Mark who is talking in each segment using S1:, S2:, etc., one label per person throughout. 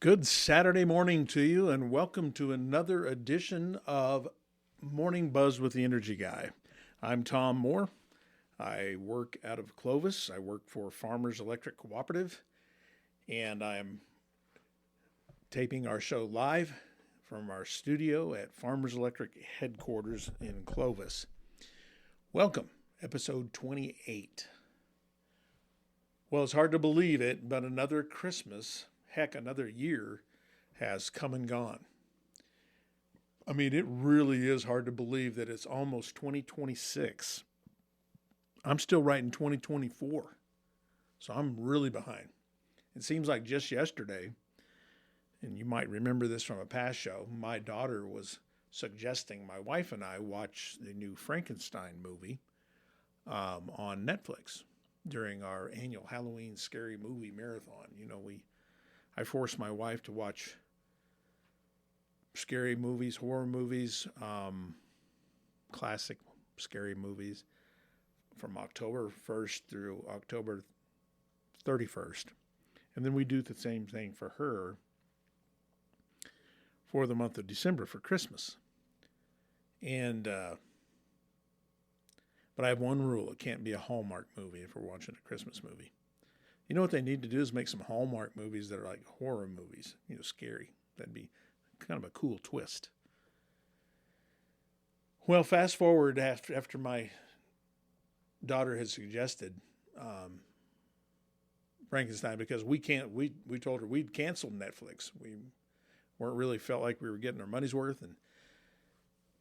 S1: Good Saturday morning to you, and welcome to another edition of Morning Buzz with the Energy Guy. I'm Tom Moore. I work out of Clovis. I work for Farmers Electric Cooperative, and I'm taping our show live from our studio at Farmers Electric headquarters in Clovis. Welcome, episode 28. Well, it's hard to believe it, but another Christmas, heck, another year has come and gone. I mean, it really is hard to believe that it's almost 2026. I'm still writing 2024, so I'm really behind. It seems like just yesterday, and you might remember this from a past show, my daughter was suggesting my wife and I watch the new Frankenstein movie on Netflix during our annual Halloween scary movie marathon. I forced my wife to watch scary movies, horror movies, classic scary movies from October 1st through October 31st. And then we do the same thing for her for the month of December for Christmas. But I have one rule. It can't be a Hallmark movie if we're watching a Christmas movie. You know what they need to do is make some Hallmark movies that are like horror movies, scary. That'd be kind of a cool twist. Well, fast forward after my daughter had suggested Frankenstein, because we told her we'd canceled Netflix. We weren't really felt like we were getting our money's worth,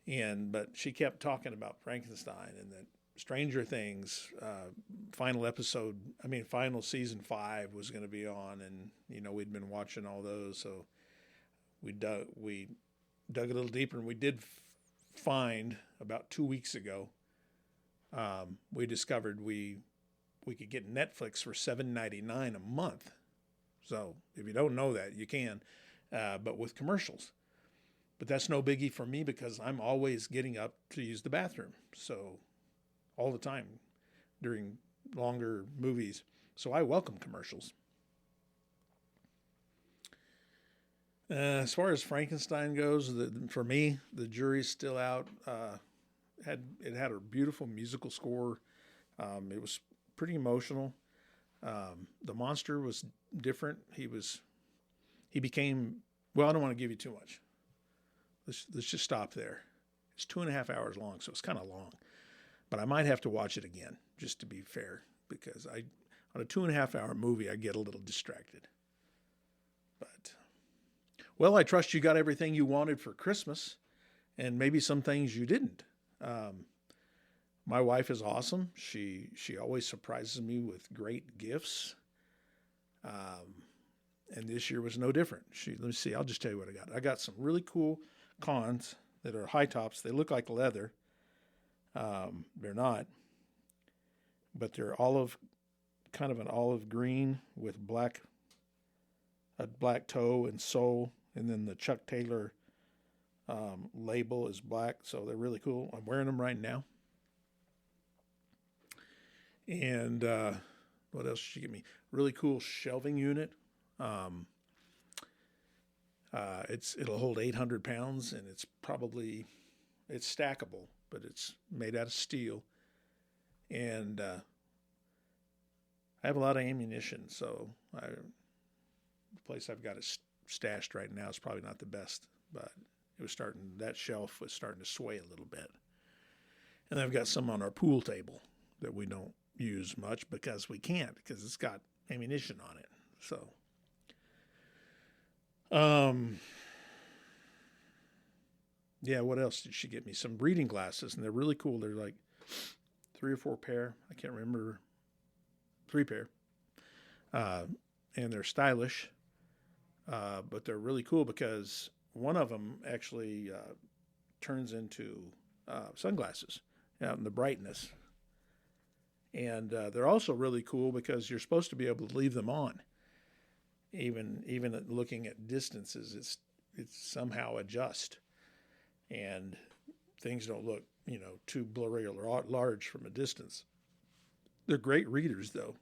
S1: but she kept talking about Frankenstein and that Stranger Things final season 5 was going to be on, and we'd been watching all those, so we dug a little deeper, and we did find about 2 weeks ago we discovered we could get Netflix for $7.99 a month. So if you don't know that, you can, but with commercials. But that's no biggie for me because I'm always getting up to use the bathroom. So all the time during longer movies. So I welcome commercials. As far as Frankenstein goes, for me, the jury's still out. It had a beautiful musical score. It was pretty emotional. The monster was different. He became, well, I don't want to give you too much. Let's just stop there. It's 2.5 hours long, so it's kind of long. But I might have to watch it again, just to be fair, because on a 2.5 hour movie, I get a little distracted. But, well, I trust you got everything you wanted for Christmas, and maybe some things you didn't. My wife is awesome. She always surprises me with great gifts. And this year was no different. Let me see, I'll just tell you what I got. I got some really cool cons that are high tops. They look like leather. They're not, but they're kind of an olive green with a black toe and sole, and then the Chuck Taylor label is black, so they're really cool. I'm wearing them right now. And what else did she give me? Really cool shelving unit. It'll hold 800 pounds, and it's stackable, but it's made out of steel. And I have a lot of ammunition, so the place I've got it stashed right now is probably not the best, but that shelf was starting to sway a little bit. And I've got some on our pool table that we don't use much because we can't, because it's got ammunition on it. So, yeah, what else did she get me? Some reading glasses, and they're really cool. They're like 3 or 4 pair. I can't remember. 3 pair. And they're stylish, but they're really cool because one of them actually turns into sunglasses out in the brightness. And they're also really cool because you're supposed to be able to leave them on. Even at looking at distances, it's somehow adjust. And things don't look, too blurry or large from a distance. They're great readers, though.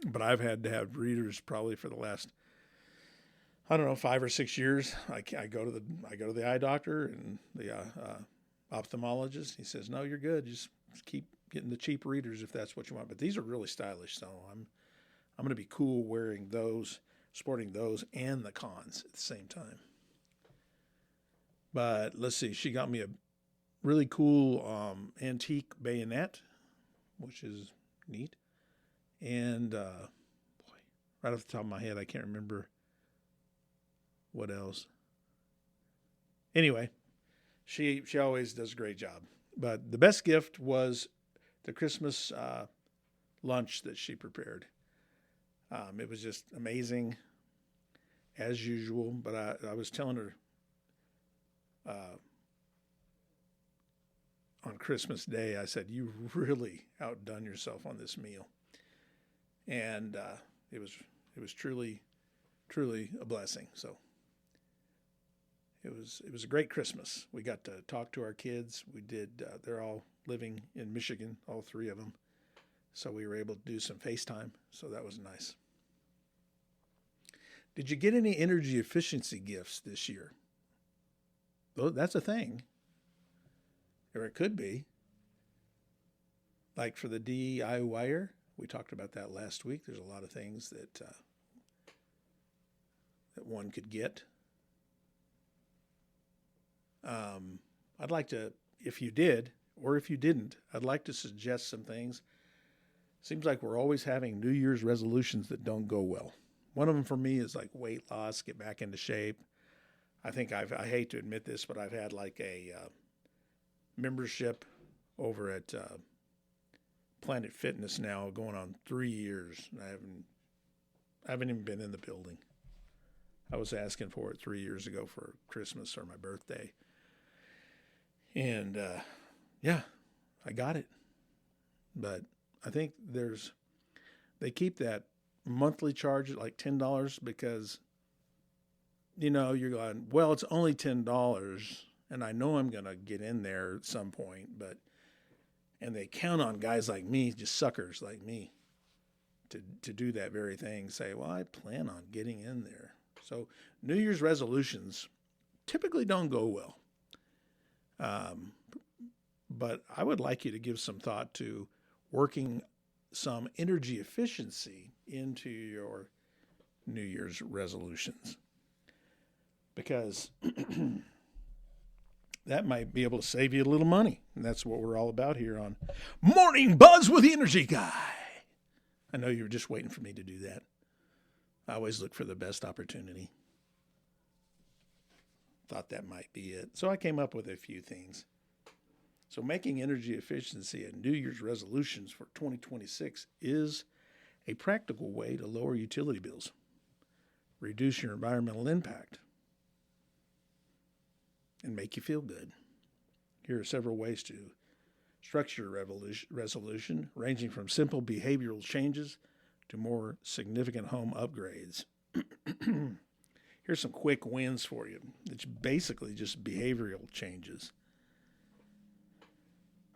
S1: But I've had to have readers probably for the last I don't know, 5 or 6 years. I go to the eye doctor and the ophthalmologist. He says, "No, you're good. Just keep getting the cheap readers if that's what you want." But these are really stylish, so I'm going to be cool wearing those, sporting those, and the cons at the same time. But let's see. She got me a really cool antique bayonet, which is neat. And boy, right off the top of my head, I can't remember what else. Anyway, she always does a great job. But the best gift was the Christmas lunch that she prepared. It was just amazing, as usual. But I was telling her on Christmas Day, I said, "You really outdone yourself on this meal," and it was truly a blessing. So it was a great Christmas. We got to talk to our kids. We did. They're all living in Michigan, all three of them. So we were able to do some FaceTime. So that was nice. Did you get any energy efficiency gifts this year? That's a thing. Or it could be. Like for the DIYer, we talked about that last week. There's a lot of things that one could get. I'd like to, if you did, or if you didn't, I'd like to suggest some things. Seems like we're always having New Year's resolutions that don't go well. One of them for me is like weight loss, get back into shape. I think I hate to admit this, but I've had like a membership over at Planet Fitness now going on 3 years. And I haven't even been in the building. I was asking for it 3 years ago for Christmas or my birthday. And yeah, I got it. But I think they keep that monthly charge at like $10 because, you're going, well, it's only $10 and I know I'm going to get in there at some point, and they count on guys like me, just suckers like me, to do that very thing. Say, well, I plan on getting in there. So New Year's resolutions typically don't go well. But I would like you to give some thought to working some energy efficiency into your New Year's resolutions, because that might be able to save you a little money. And that's what we're all about here on Morning Buzz with the Energy Guy. I know you were just waiting for me to do that. I always look for the best opportunity. Thought that might be it. So I came up with a few things. So making energy efficiency and New Year's resolutions for 2026 is a practical way to lower utility bills, reduce your environmental impact, and make you feel good. Here are several ways to structure your resolution, ranging from simple behavioral changes to more significant home upgrades. Here's some quick wins for you. It's basically just behavioral changes.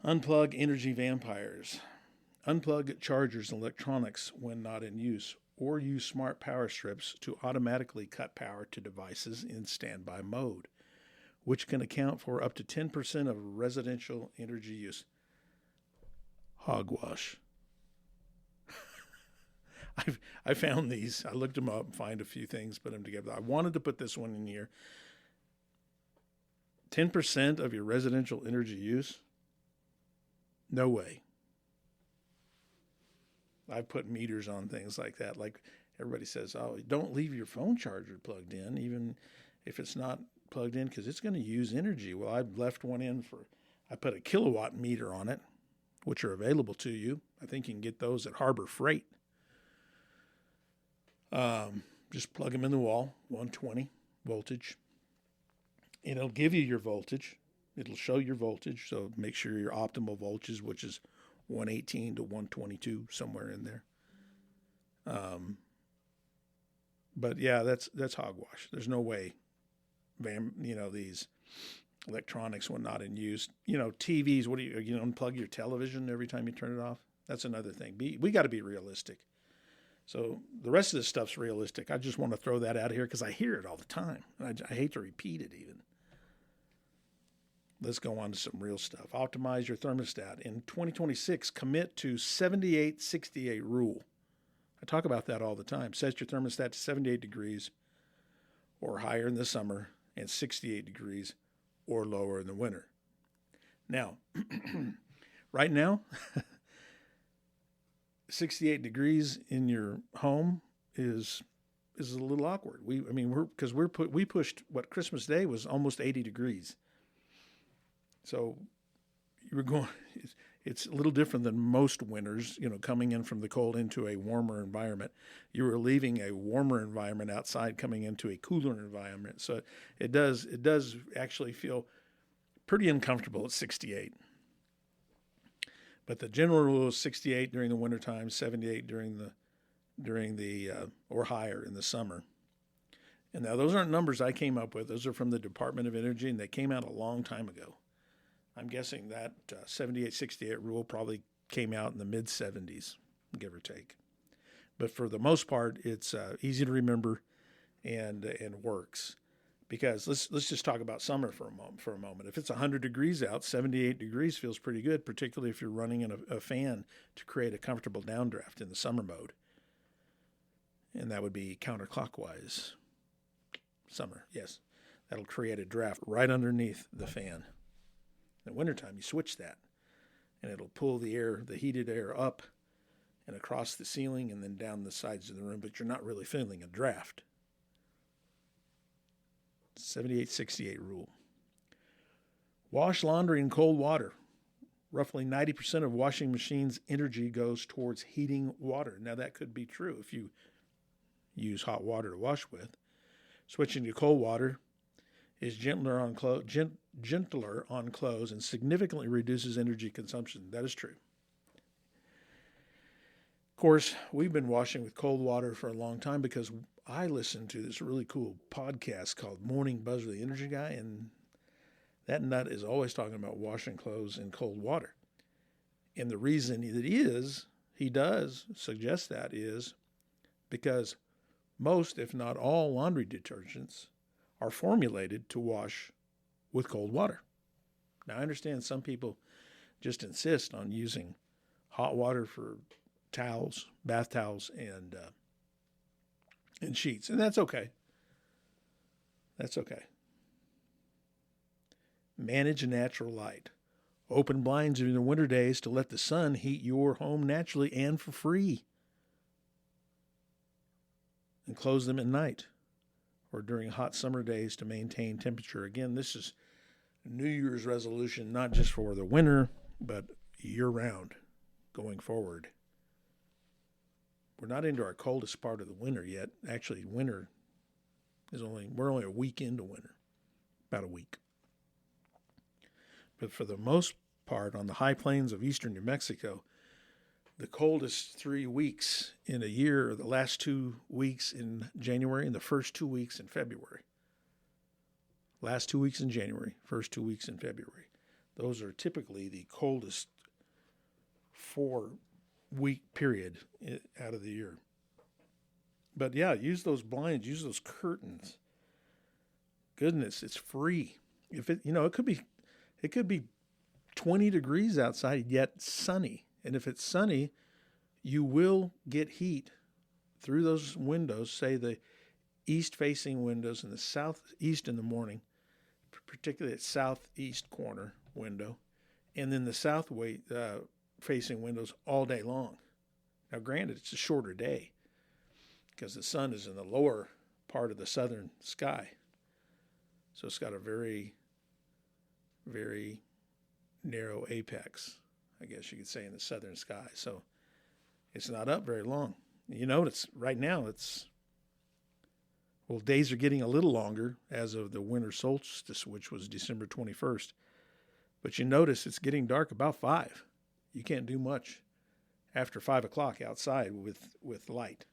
S1: Unplug energy vampires. Unplug chargers and electronics when not in use, or use smart power strips to automatically cut power to devices in standby mode, which can account for up to 10% of residential energy use. Hogwash. I found these. I looked them up and find a few things, put them together. I wanted to put this one in here. 10% of your residential energy use? No way. I've put meters on things like that. Like everybody says, oh, don't leave your phone charger plugged in, even if it's not plugged in, because it's going to use energy. Well, I've left one in I put a kilowatt meter on it, which are available to you. I think you can get those at Harbor Freight. Just plug them in the wall, 120 voltage. It'll give you your voltage. It'll show your voltage, so make sure your optimal voltage, which is 118 to 122, somewhere in there. But yeah, that's hogwash. There's no way, these electronics when not in use. TVs. What do you unplug your television every time you turn it off? That's another thing. We got to be realistic. So the rest of this stuff's realistic. I just want to throw that out here because I hear it all the time. I hate to repeat it even. Let's go on to some real stuff. Optimize your thermostat. In 2026, commit to 78-68 rule. I talk about that all the time. Set your thermostat to 78 degrees or higher in the summer and 68 degrees or lower in the winter. Now, right now, 68 degrees in your home is a little awkward. We pushed what Christmas Day was almost 80 degrees. So you were going. It's a little different than most winters. Coming in from the cold into a warmer environment. You were leaving a warmer environment outside, coming into a cooler environment. So it does actually feel pretty uncomfortable at 68. But the general rule is 68 during the wintertime, 78 during the or higher in the summer. And now those aren't numbers I came up with. Those are from the Department of Energy, and they came out a long time ago. I'm guessing that 78-68 rule probably came out in the mid-70s, give or take. But for the most part, it's easy to remember and works. Because let's just talk about summer for a moment. If it's 100 degrees out, 78 degrees feels pretty good, particularly if you're running in a fan to create a comfortable downdraft in the summer mode. And that would be counterclockwise summer, yes. That'll create a draft right underneath the fan. In the wintertime, you switch that, and it'll pull the heated air up and across the ceiling and then down the sides of the room, but you're not really feeling a draft. 78-68 rule. Wash laundry in cold water. Roughly 90% of washing machines' energy goes towards heating water. Now, that could be true if you use hot water to wash with. Switching to cold water is gentler on clothes and significantly reduces energy consumption. That is true. Of course, we've been washing with cold water for a long time because I listen to this really cool podcast called Morning Buzz with the Energy Guy, and that nut is always talking about washing clothes in cold water. And the reason he does suggest that is because most, if not all, laundry detergents are formulated to wash with cold water. Now, I understand some people just insist on using hot water for towels, bath towels, and sheets, and that's okay. That's okay. Manage natural light. Open blinds during the winter days to let the sun heat your home naturally and for free. And close them at night or during hot summer days to maintain temperature. Again, this is New Year's resolution, not just for the winter, but year-round going forward. We're not into our coldest part of the winter yet. Actually, we're only a week into winter, about a week. But for the most part, on the high plains of eastern New Mexico, the coldest 3 weeks in a year are the last 2 weeks in January and the first 2 weeks in February. Last 2 weeks in January, first 2 weeks in February. Those are typically the coldest 4-week period out of the year. But yeah, use those blinds, use those curtains. Goodness, it's free. If it could be 20 degrees outside yet sunny. And if it's sunny, you will get heat through those windows, say the east-facing windows and the southeast in the morning, particularly at southeast corner window, and then the south-facing windows all day long. Now, granted, it's a shorter day because the sun is in the lower part of the southern sky. So it's got a very, very narrow apex, I guess you could say, in the southern sky. So it's not up very long. You notice right now days are getting a little longer as of the winter solstice, which was December 21st. But you notice it's getting dark about 5. You can't do much after 5 o'clock outside with light.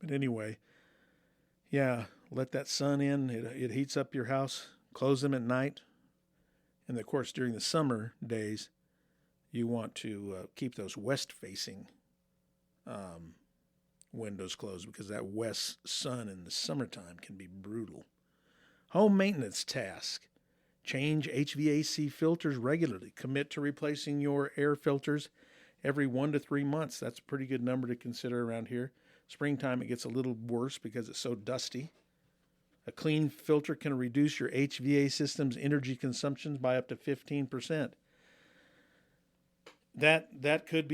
S1: But anyway, yeah, let that sun in. It heats up your house. Close them at night. And of course, during the summer days, you want to keep those west-facing windows closed because that west sun in the summertime can be brutal. Home maintenance task. Change HVAC filters regularly. Commit to replacing your air filters every 1 to 3 months. That's a pretty good number to consider around here. Springtime, it gets a little worse because it's so dusty. A clean filter can reduce your HVAC system's energy consumption by up to 15%. That could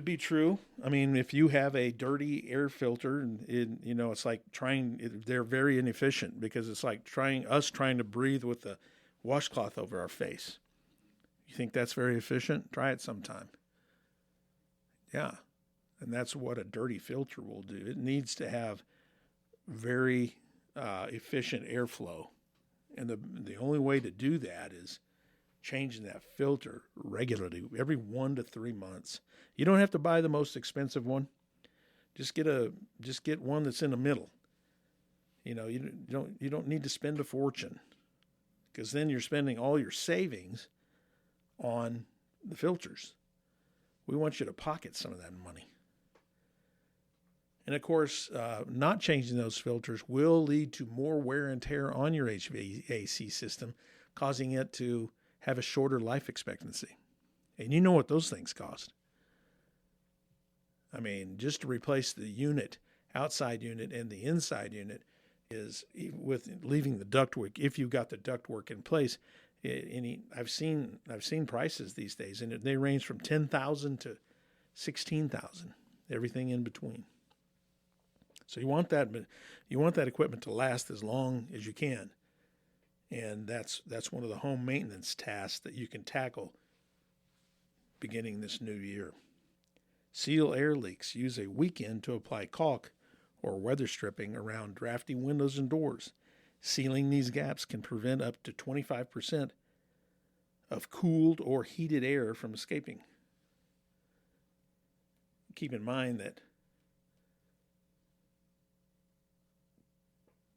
S1: be true. I mean, if you have a dirty air filter, it's like they're very inefficient because it's like trying to breathe with a washcloth over our face. You think that's very efficient? Try it sometime. Yeah. And that's what a dirty filter will do. It needs to have very efficient airflow. And the only way to do that is changing that filter regularly, every 1 to 3 months. You don't have to buy the most expensive one. Just get one that's in the middle. You don't need to spend a fortune, because then you're spending all your savings on the filters. We want you to pocket some of that money. And of course, not changing those filters will lead to more wear and tear on your HVAC system, causing it to have a shorter life expectancy. And you know what those things cost. I mean, just to replace the outside unit and the inside unit is, with leaving the ductwork, if you've got the ductwork in place, I've seen prices these days, and they range from $10,000 to $16,000, everything in between. So you want that equipment to last as long as you can. And that's one of the home maintenance tasks that you can tackle beginning this new year. Seal air leaks. Use a weekend to apply caulk or weather stripping around drafty windows and doors. Sealing these gaps can prevent up to 25% of cooled or heated air from escaping. Keep in mind that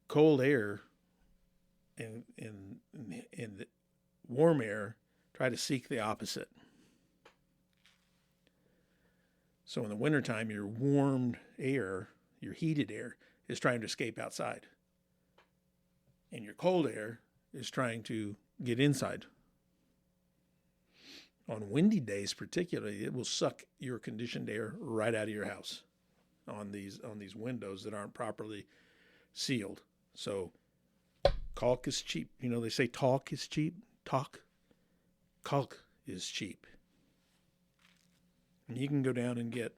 S1: cold air and the warm air try to seek the opposite. So in the wintertime, your warmed air, your heated air, is trying to escape outside. And your cold air is trying to get inside. On windy days particularly, it will suck your conditioned air right out of your house on these windows that aren't properly sealed. So caulk is cheap. They say talk is cheap. Caulk is cheap. And you can go down and get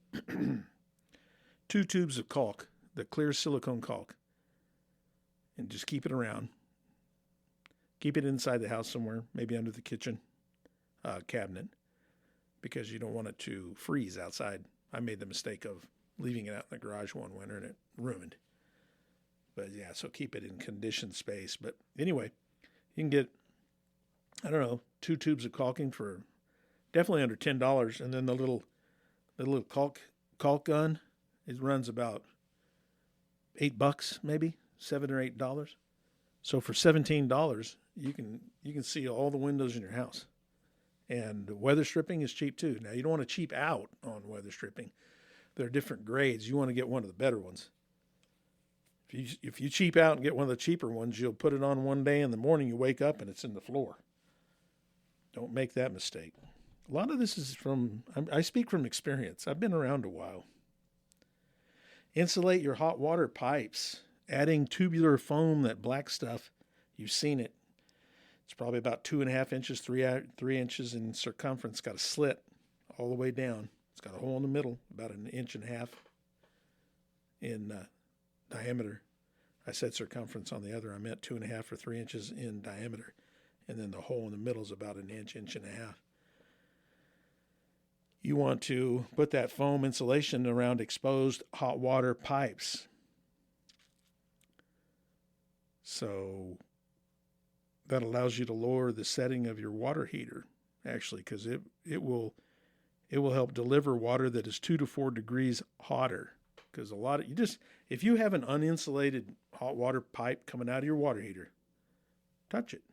S1: 2 tubes of caulk, the clear silicone caulk, and just keep it around. Keep it inside the house somewhere, maybe under the kitchen cabinet, because you don't want it to freeze outside. I made the mistake of leaving it out in the garage one winter, and it ruined. But yeah, so keep it in conditioned space. But anyway, you can get, 2 tubes of caulking for definitely under $10. And then the little caulk gun, it runs about $8, maybe $7 or $8. So for $17, you can see all the windows in your house. And weather stripping is cheap too. Now, you don't want to cheap out on weather stripping. There are different grades. You want to get one of the better ones. If you cheap out and get one of the cheaper ones, you'll put it on one day in the morning, you wake up and it's in the floor. Don't make that mistake. A lot of this is I speak from experience. I've been around a while. Insulate your hot water pipes. Adding tubular foam, that black stuff, you've seen it. It's probably about 2.5 inches, 3 inches in circumference. Got a slit all the way down. It's got a hole in the middle, about 1.5 inches in diameter. I said circumference on the other. I meant 2.5 or 3 inches in diameter. And then the hole in the middle is about 1 inch, 1.5 inches. You want to put that foam insulation around exposed hot water pipes. So that allows you to lower the setting of your water heater, actually, because it will help deliver water that is 2 to 4 degrees hotter. Because if you have an uninsulated hot water pipe coming out of your water heater, touch it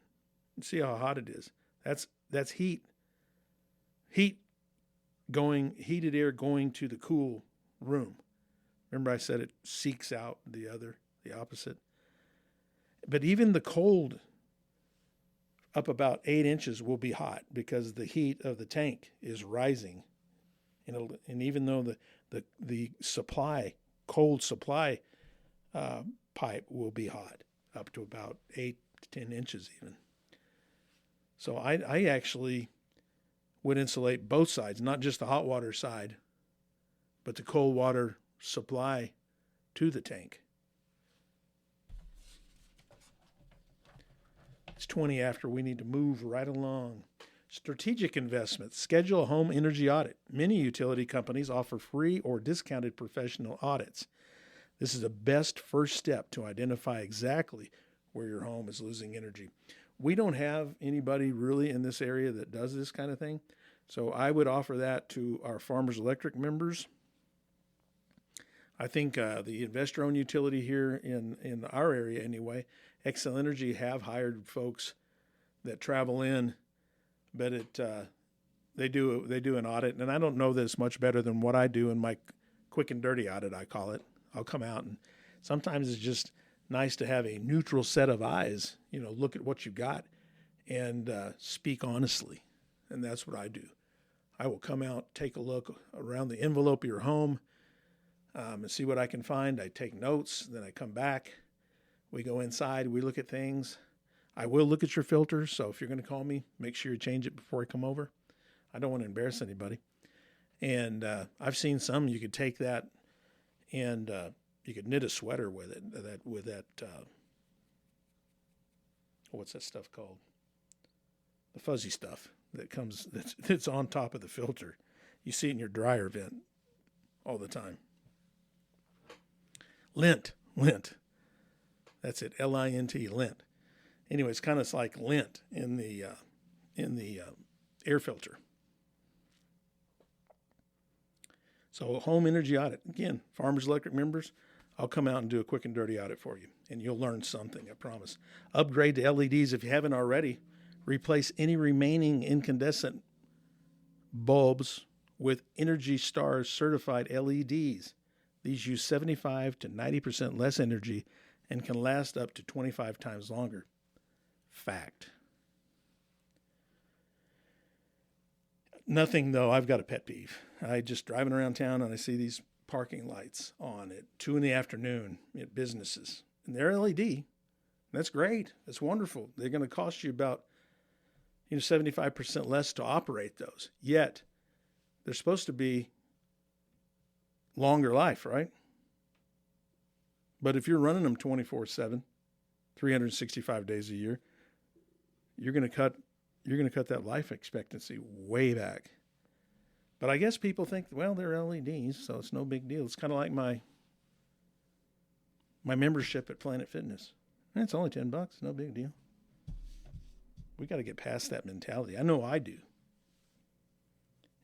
S1: and see how hot it is. That's heat. Heat heated air going to the cool room. Remember I said it seeks out the opposite. But even the cold up about 8 inches will be hot because the heat of the tank is rising. And even though the cold supply pipe will be hot up to about 8 to 10 inches even. So I actually would insulate both sides, not just the hot water side, but the cold water supply to the tank. It's 20 after. We need to move right along. Strategic investments. Schedule a home energy audit. Many utility companies offer free or discounted professional audits. This is the best first step to identify exactly where your home is losing energy. We don't have anybody really in this area that does this kind of thing, so I would offer that to our Farmers Electric members. I think the investor-owned utility here in our area anyway, Xcel Energy, have hired folks that travel in, but they do an audit, and I don't know this much better than what I do in my quick and dirty audit, I call it. I'll come out, and sometimes it's just nice to have a neutral set of eyes, look at what you got and speak honestly. And that's what I do. I will come out, take a look around the envelope of your home and see what I can find. I take notes, then I come back. We go inside, we look at things. I will look at your filter, so if you're going to call me, make sure you change it before I come over. I don't want to embarrass anybody. And I've seen some, you could take that and you could knit a sweater with it, what's that stuff called? The fuzzy stuff that's on top of the filter. You see it in your dryer vent all the time. Lint. That's it, L-I-N-T, lint. Anyway, it's kind of like lint in the air filter. So home energy audit. Again, Farmers Electric members, I'll come out and do a quick and dirty audit for you, and you'll learn something, I promise. Upgrade to LEDs if you haven't already. Replace any remaining incandescent bulbs with Energy Star certified LEDs. These use 75 to 90% less energy and can last up to 25 times longer. Fact. Nothing, though, I've got a pet peeve. I just driving around town and I see these parking lights on at 2 p.m. at businesses. And they're LED. That's great. That's wonderful. They're going to cost you about 75% less to operate those. Yet, they're supposed to be longer life, right? But if you're running them 24/7, 365 days a year, you're going to cut that life expectancy way back. But I guess people think, well, they're LEDs, so it's no big deal. It's kind of like my membership at Planet Fitness. It's only $10, no big deal. We got to get past that mentality. I know I do.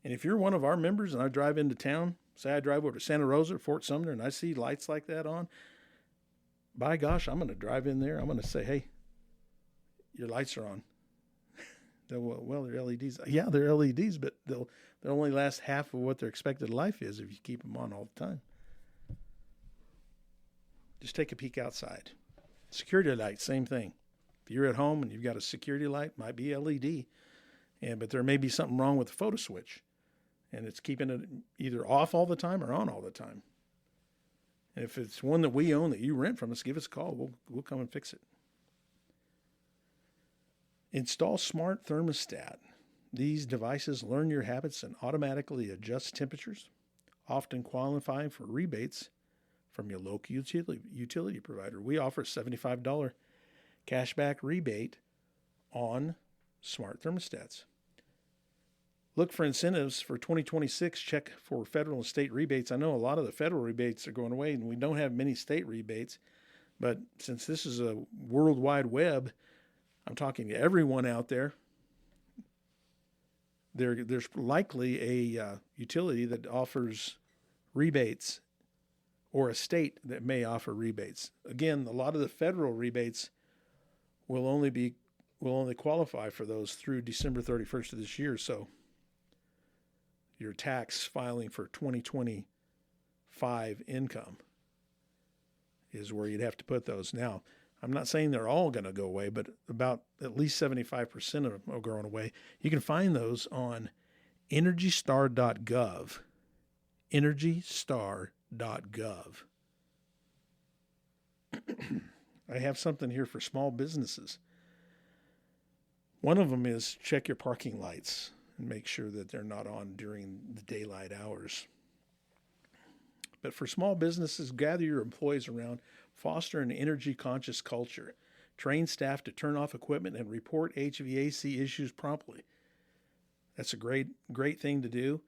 S1: And if you're one of our members and I drive into town, say I drive over to Santa Rosa or Fort Sumner and I see lights like that on, by gosh, I'm going to drive in there. I'm going to say, hey, your lights are on. Well, they're LEDs. Yeah, they're LEDs, but they'll only last half of what their expected life is if you keep them on all the time. Just take a peek outside. Security light, same thing. If you're at home and you've got a security light, might be LED, but there may be something wrong with the photo switch, and it's keeping it either off all the time or on all the time. And if it's one that we own that you rent from us, give us a call. We'll come and fix it. Install smart thermostat. These devices learn your habits and automatically adjust temperatures, often qualifying for rebates from your local utility provider. We offer a $75 cashback rebate on smart thermostats. Look for incentives for 2026. Check for federal and state rebates. I know a lot of the federal rebates are going away, and we don't have many state rebates. But since this is a World Wide Web, I'm talking to everyone out there. There's likely a utility that offers rebates or a state that may offer rebates. Again, a lot of the federal rebates will only qualify for those through December 31st of this year. So your tax filing for 2025 income is where you'd have to put those. Now, I'm not saying they're all going to go away, but about at least 75% of them are going away. You can find those on EnergyStar.gov. EnergyStar.gov. I have something here for small businesses. One of them is check your parking lights and make sure that they're not on during the daylight hours. But for small businesses, gather your employees around, foster an energy-conscious culture, train staff to turn off equipment and report HVAC issues promptly. That's a great thing to do.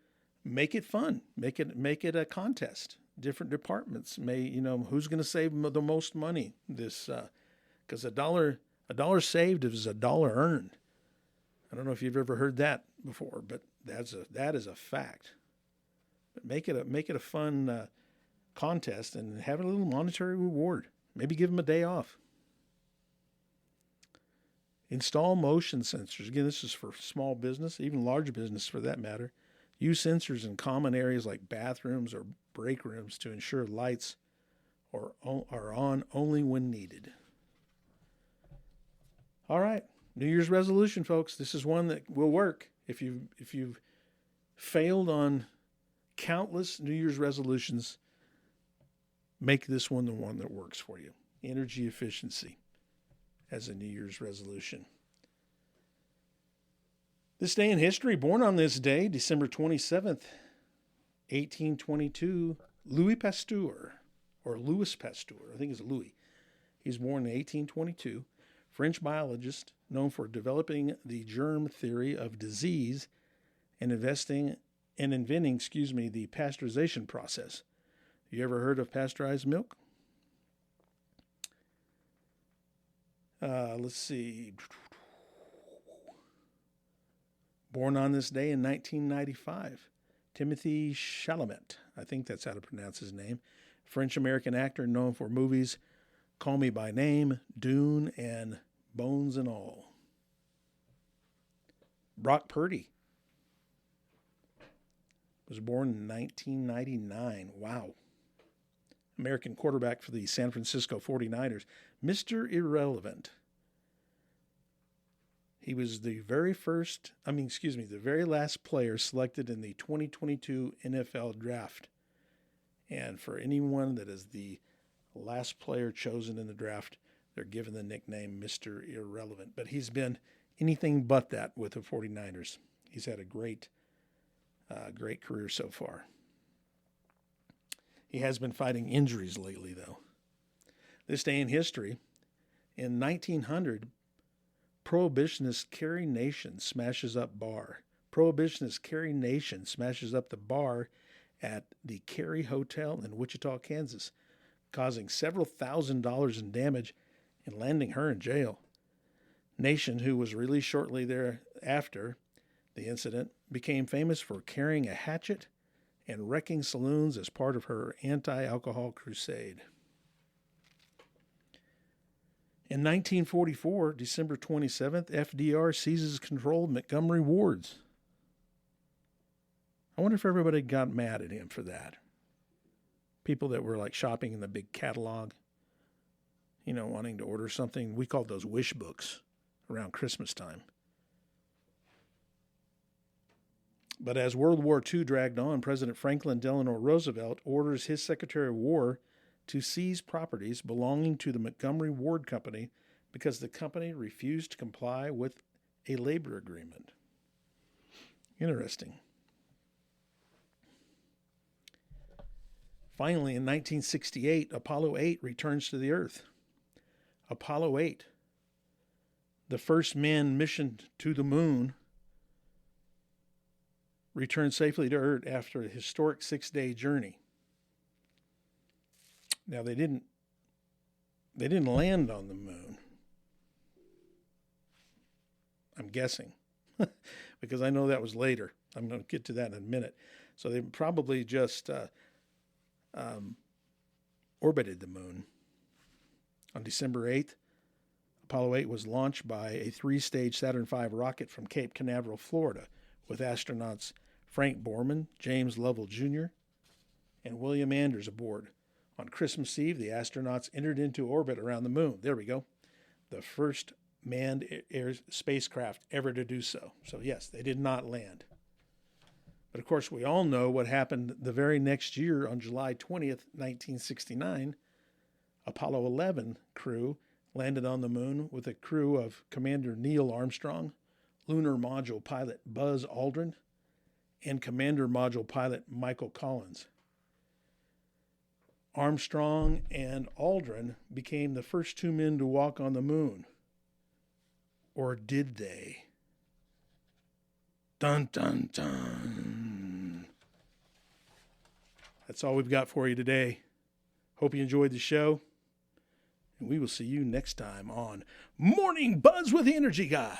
S1: Make it fun. Make it a contest. Different departments may, who's going to save the most money? This, because a dollar saved is a dollar earned. I don't know if you've ever heard that before, but that is a fact. But make it a fun contest and have a little monetary reward. Maybe give them a day off. Install motion sensors. Again, this is for small business, even large business for that matter. Use sensors in common areas like bathrooms or break rooms to ensure lights are on only when needed. All right, New Year's resolution, folks. This is one that will work. If you've failed on countless New Year's resolutions, make this one the one that works for you. Energy efficiency as a New Year's resolution. This day in history, born on this day, December 27th, 1822, Louis Pasteur, or Louis Pasteur, I think it's Louis. He's born in 1822, French biologist known for developing the germ theory of disease and inventing the pasteurization process. You ever heard of pasteurized milk? Let's see. Born on this day in 1995, Timothy Chalamet, I think that's how to pronounce his name, French-American actor known for movies Call Me By Name, Dune, and Bones and All. Brock Purdy was born in 1999. Wow. American quarterback for the San Francisco 49ers. Mr. Irrelevant. He was the very last player selected in the 2022 NFL Draft. And for anyone that is the last player chosen in the draft, they're given the nickname Mr. Irrelevant. But he's been anything but that with the 49ers. He's had a great career so far. He has been fighting injuries lately, though. This day in history, in 1900, Prohibitionist Carrie Nation smashes up bar. Prohibitionist Carrie Nation smashes up the bar at the Carrie Hotel in Wichita, Kansas, causing several $1,000s in damage and landing her in jail. Nation, who was released shortly thereafter the incident, became famous for carrying a hatchet and wrecking saloons as part of her anti-alcohol crusade. In 1944, December 27th, FDR seizes control of Montgomery wards. I wonder if everybody got mad at him for that. People that were like shopping in the big catalog, wanting to order something. We called those wish books around Christmas time. But as World War II dragged on, President Franklin Delano Roosevelt orders his Secretary of War to seize properties belonging to the Montgomery Ward Company because the company refused to comply with a labor agreement. Interesting. Finally, in 1968, Apollo 8 returns to the Earth. Apollo 8, the first manned mission to the moon, returned safely to Earth after a historic 6-day journey. Now, they didn't land on the moon. I'm guessing, because I know that was later. I'm going to get to that in a minute. So they probably just orbited the moon. On December 8th, Apollo 8 was launched by a 3-stage Saturn V rocket from Cape Canaveral, Florida, with astronauts Frank Borman, James Lovell Jr., and William Anders aboard. On Christmas Eve, the astronauts entered into orbit around the moon. There we go. The first manned air spacecraft ever to do so. So yes, they did not land. But of course, we all know what happened the very next year on July 20th, 1969. Apollo 11 crew landed on the moon with a crew of Commander Neil Armstrong, Lunar Module pilot Buzz Aldrin, and Commander Module pilot Michael Collins. Armstrong and Aldrin became the first two men to walk on the moon. Or did they? Dun, dun, dun. That's all we've got for you today. Hope you enjoyed the show. And we will see you next time on Morning Buzz with the Energy Guy.